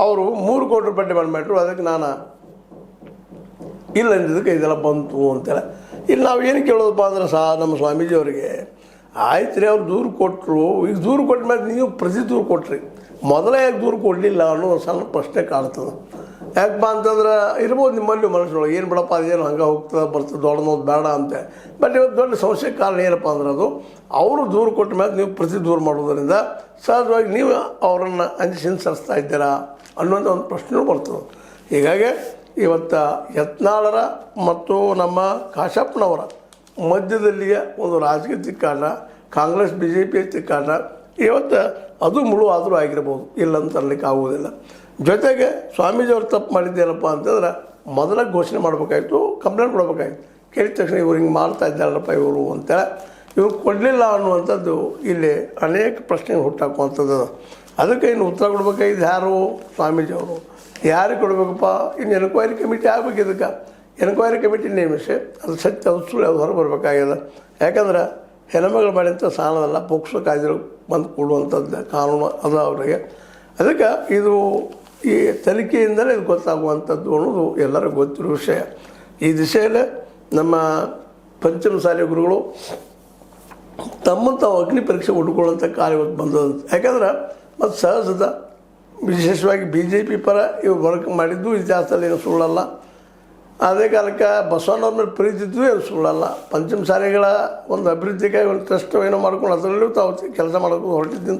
ಅವರು 3 ಕೋಟಿ ರೂಪಾಯಿ ಡಿಮಾಂಡ್ ಮಾಡಿದ್ರು. ಅದಕ್ಕೆ ನಾನು ಇಲ್ಲ ಅಂದಿದ್ದಕ್ಕೆ ಇದೆಲ್ಲ ಬಂತು ಅಂತೇಳಿ. ಇಲ್ಲಿ ನಾವು ಏನು ಕೇಳೋದಪ್ಪ ಅಂದ್ರೆ ನಮ್ಮ ಸ್ವಾಮೀಜಿಯವರಿಗೆ ಆಯ್ತು ರೀ, ಅವ್ರು ದೂರು ಕೊಟ್ಟರು. ಈಗ ದೂರು ಕೊಟ್ಟ ಮೇಲೆ ನೀವು ಪ್ರತಿ ದೂರು ಕೊಟ್ರಿ, ಮೊದಲೇ ಯಾಕೆ ದೂರು ಕೊಡಲಿಲ್ಲ ಅನ್ನೋ ಸಣ್ಣ ಪ್ರಶ್ನೆ ಕಾಣ್ತದೆ. ಯಾಕಪ್ಪ ಅಂತಂದ್ರೆ ಇರ್ಬೋದು ನಿಮ್ಮಲ್ಲಿ ಮನಸ್ಸೊಳಗೆ ಏನು ಬಿಡಪ್ಪ ಅದೇನು ಹಂಗೆ ಹೋಗ್ತದೆ ಬರ್ತದೆ ದೊಡ್ಡದೋದು ಬೇಡ ಅಂತ. ಬಟ್ ಇವತ್ತು ದೊಡ್ಡ ಸಮಸ್ಯೆ ಕಾರಣ ಏನಪ್ಪ ಅಂದ್ರೆ ಅದು ಅವರು ದೂರು ಕೊಟ್ಟ ಮೇಲೆ ನೀವು ಪ್ರತಿ ದೂರು ಮಾಡೋದರಿಂದ ಸಹಜವಾಗಿ ನೀವು ಅವರನ್ನು ಹಿಂಸರಿಸ್ತಾ ಇದ್ದೀರಾ ಅನ್ನೋಂಥ ಒಂದು ಪ್ರಶ್ನೆಯೂ ಬರ್ತದೆ. ಹೀಗಾಗಿ ಇವತ್ತು ಯತ್ನಾಳರ ಮತ್ತು ನಮ್ಮ ಕಾಶಪ್ಪನವರ ಮಧ್ಯದಲ್ಲಿಯ ಒಂದು ರಾಜಕೀಯ ತಿಕ್ಕಾಟ, ಕಾಂಗ್ರೆಸ್ BJP ತಿಕ್ಕಾಟ ಇವತ್ತು ಅದು ಮುಳು ಆದರೂ ಆಗಿರ್ಬೋದು, ಇಲ್ಲಂತ ಅನ್ಲಿಕ್ಕೆ ಆಗುವುದಿಲ್ಲ. ಜೊತೆಗೆ ಸ್ವಾಮೀಜಿಯವ್ರು ತಪ್ಪು ಮಾಡಿದ್ದೇನಪ್ಪ ಅಂತಂದ್ರೆ ಮೊದಲ ಘೋಷಣೆ ಮಾಡಬೇಕಾಯ್ತು, ಕಂಪ್ಲೇಂಟ್ ಕೊಡಬೇಕಾಯ್ತು. ಕೇಳಿದ ತಕ್ಷಣ ಇವ್ರು ಹಿಂಗೆ ಮಾಡ್ತಾ ಇದ್ದಾರಪ್ಪ ಇವರು ಅಂತೇಳಿ ಇವ್ರು ಕೊಡಲಿಲ್ಲ ಅನ್ನುವಂಥದ್ದು ಇಲ್ಲಿ ಅನೇಕ ಪ್ರಶ್ನೆಗಳು ಹುಟ್ಟಾಕುವಂಥದ್ದು. ಅದಕ್ಕೆ ಇನ್ನು ಉತ್ತರ ಕೊಡಬೇಕಾಗಿದ್ದು ಯಾರು? ಸ್ವಾಮೀಜಿಯವರು. ಯಾರಿಗೆ ಕೊಡಬೇಕಪ್ಪ? ಇನ್ನು ಎನ್ಕ್ವೈರಿ ಕಮಿಟಿ ಆಗಬೇಕು. ಇದಕ್ಕೆ ಎನ್ಕ್ವೈರಿ ಕಮಿಟಿ ನೇಮಿಸಿ ಅದು ಸತ್ಯ ಅದು ಸುಳ್ಳು ಅದು ಹೊರಗೆ ಬರಬೇಕಾಗ್ಯದ. ಯಾಕಂದ್ರೆ ಹೆಣ್ಮಗಳು ಮಾಡಿದಂಥ ಸಾಲದಲ್ಲ, ಪೋಕ್ಸೋ ಕಾಯ್ದೆ ಬಂದು ಕೊಡುವಂಥದ್ದು ಕಾನೂನು ಅದು ಅವರಿಗೆ. ಅದಕ್ಕೆ ಇದು ಈ ತನಿಖೆಯಿಂದಲೇ ಇದು ಗೊತ್ತಾಗುವಂಥದ್ದು ಅನ್ನೋದು ಎಲ್ಲರಿಗೂ ಗೊತ್ತಿರೋ ವಿಷಯ. ಈ ದಿಶೆಯಲ್ಲೇ ನಮ್ಮ ಪಂಚಮಸಾಲಿ ಗುರುಗಳು ತಮ್ಮನ್ನು ತಾವು ಅಗ್ನಿ ಪರೀಕ್ಷೆ ಹುಡುಕೊಳ್ಳುವಂಥ ಕಾರ್ಯ ಬಂದದಂತ. ಯಾಕಂದ್ರೆ ಮತ್ತು ಸಹಜದ ವಿಶೇಷವಾಗಿ BJP ಪರ ಇವು ವರ್ಕ್ ಮಾಡಿದ್ದು ಇತಿಹಾಸದಲ್ಲಿ ಏನು ಸುಳ್ಳಲ್ಲ. ಅದೇ ಕಾಲಕ್ಕೆ ಬಸವಣ್ಣವ್ರ ಮೇಲೆ ಪ್ರೀತಿ ಇದ್ದು ಏನು ಸುಳ್ಳಲ್ಲ. ಪಂಚಮಸಾಲಿಗಳ ಒಂದು ಅಭಿವೃದ್ಧಿಗಾಗಿ ಒಂದು ಟ್ರಸ್ಟ್ ಏನೋ ಮಾಡ್ಕೊಂಡು ಅದರಲ್ಲೂ ತಾವು ಕೆಲಸ ಮಾಡೋದು ಹೊರಟಿದ್ದು